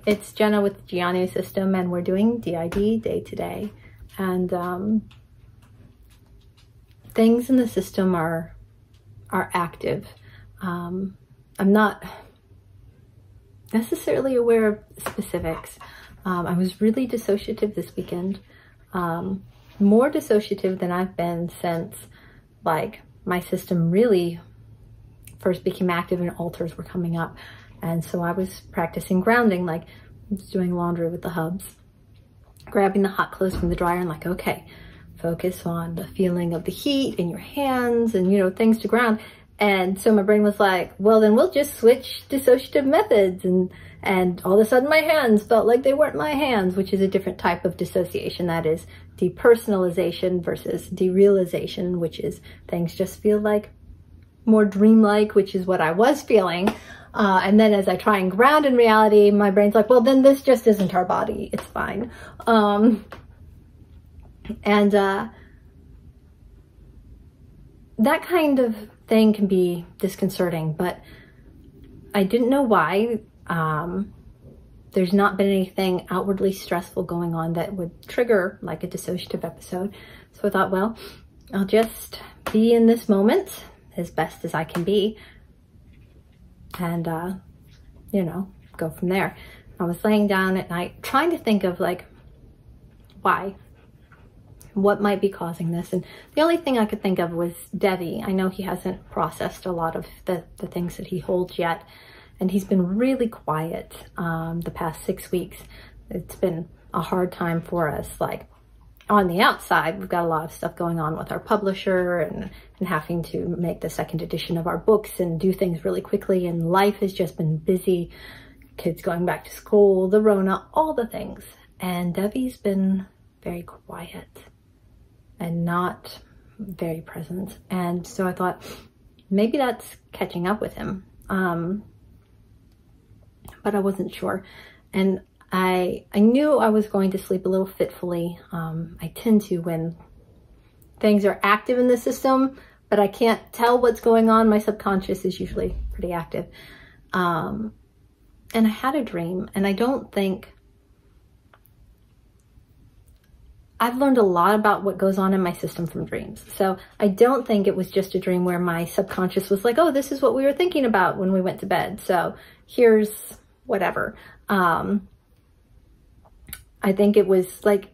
It's Jenna with the D.I.D system, and we're doing D.I.D, day to day. And things in the system are active. I'm not necessarily aware of specifics. I was really dissociative this weekend. More dissociative than I've been since, like, my system really first became active and alters were coming up. And so I was practicing grounding, like doing laundry with the hubs, grabbing the hot clothes from the dryer and like, okay, focus on the feeling of the heat in your hands and, you know, things to ground. And so my brain was like, well, then we'll just switch dissociative methods. And all of a sudden my hands felt like they weren't my hands, which is a different type of dissociation. That is depersonalization versus derealization, which is things just feel like more dreamlike, which is what I was feeling. And then as I try and ground in reality, my brain's like, well, then this just isn't our body. It's fine. That kind of thing can be disconcerting, but I didn't know why. There's not been anything outwardly stressful going on that would trigger like a dissociative episode. So I thought, well, I'll just be in this moment as best as I can be and, you know, go from there. I was laying down at night trying to think of like, why? What might be causing this? And the only thing I could think of was D.I.D. I know he hasn't processed a lot of the things that he holds yet. And he's been really quiet the past 6 weeks. It's been a hard time for us. Like on the outside, we've got a lot of stuff going on with our publisher and having to make the second edition of our books and do things really quickly. And life has just been busy. Kids going back to school, the Rona, all the things. And D.I.D's been very quiet and not very present. And so I thought maybe that's catching up with him. But I wasn't sure. And I knew I was going to sleep a little fitfully. I tend to when things are active in the system, but I can't tell what's going on. My subconscious is usually pretty active. And I had a dream, and I don't think I've learned a lot about what goes on in my system from dreams. So I don't think it was just a dream where my subconscious was like, oh, this is what we were thinking about when we went to bed. So here's whatever. I think it was like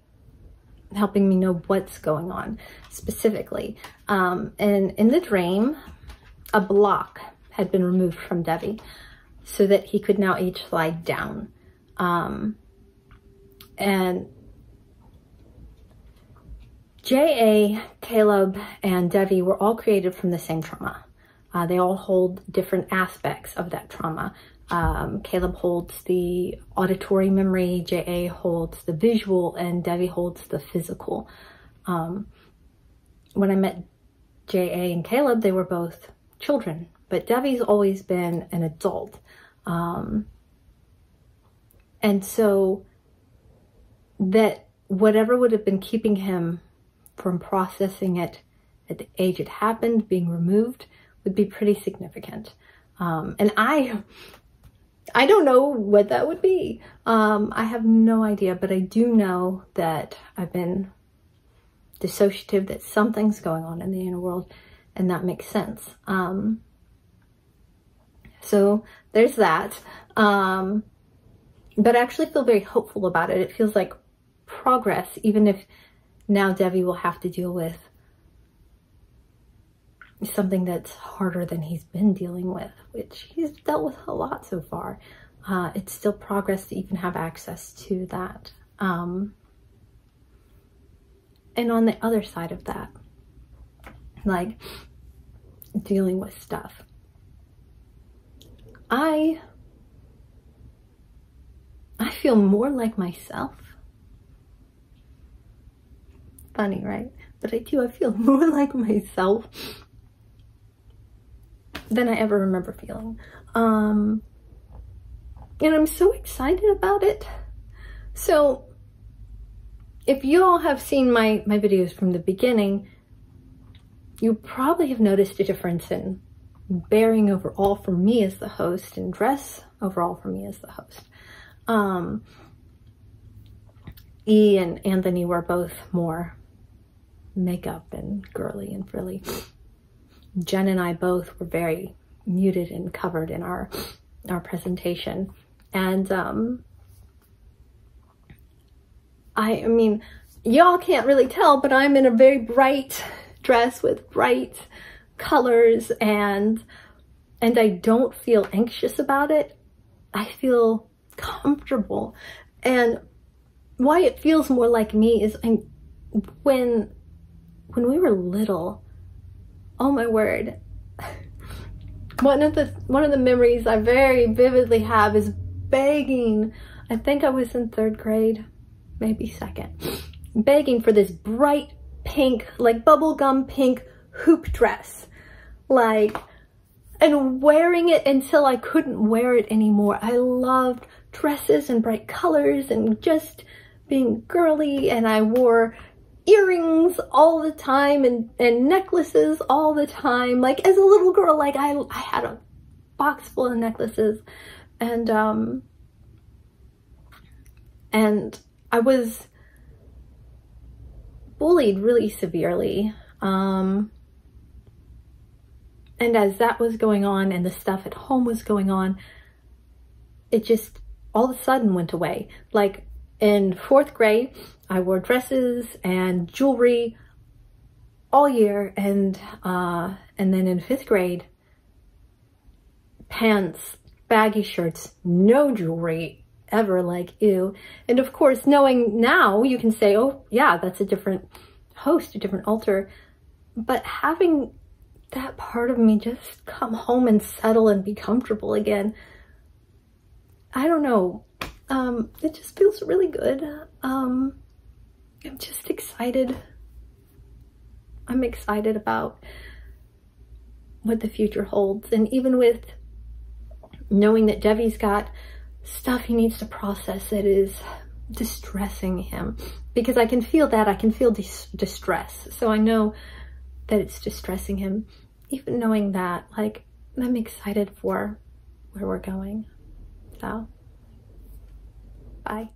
helping me know what's going on specifically. And in the dream, a block had been removed from D.I.D so that he could now each slide down. And J.A., Caleb, and D.I.D were all created from the same trauma. They all hold different aspects of that trauma. Caleb holds the auditory memory, J.A. holds the visual, and D.I.D holds the physical. When I met J.A. and Caleb, they were both children, but D.I.D's always been an adult. And so that whatever would have been keeping him from processing it at the age it happened, being removed, would be pretty significant. And I don't know what that would be. I have no idea, but I do know that I've been dissociative, that something's going on in the inner world, and that makes sense. So there's that. But I actually feel very hopeful about it. It feels like progress, even if now D.I.D will have to deal with something that's harder than he's been dealing with, which he's dealt with a lot so far. It's still progress to even have access to that. And on the other side of that, like dealing with stuff, I feel more like myself. Funny, right? But I do. I feel more like myself than I ever remember feeling. And I'm so excited about it. So if you all have seen my videos from the beginning, you probably have noticed a difference in bearing overall for me as the host and dress overall for me as the host. E and Anthony were both more makeup and girly and frilly. Jen and I both were very muted and covered in our presentation. And I mean, y'all can't really tell, but I'm in a very bright dress with bright colors, and I don't feel anxious about it. I feel comfortable. And why it feels more like me is when we were little, oh my word, one of the memories I very vividly have is begging, I think I was in 3rd grade, maybe 2nd, begging for this bright pink, like bubblegum pink hoop dress, like, and wearing it until I couldn't wear it anymore. I loved dresses and bright colors and just being girly, and I wore earrings all the time and necklaces all the time. Like, as a little girl, like I had a box full of necklaces, and I was bullied really severely. And as that was going on and the stuff at home was going on, it just all of a sudden went away. Like in 4th grade, I wore dresses and jewelry all year, and then in 5th grade, pants, baggy shirts, no jewelry ever, like, ew. And of course, knowing now, you can say, oh yeah, that's a different host, a different altar. But having that part of me just come home and settle and be comfortable again, I don't know, it just feels really good. I'm just excited. I'm excited about what the future holds. And even with knowing that Devi's got stuff he needs to process that is distressing him, because I can feel that, I can feel distress. So I know that it's distressing him. Even knowing that, like, I'm excited for where we're going. So, bye.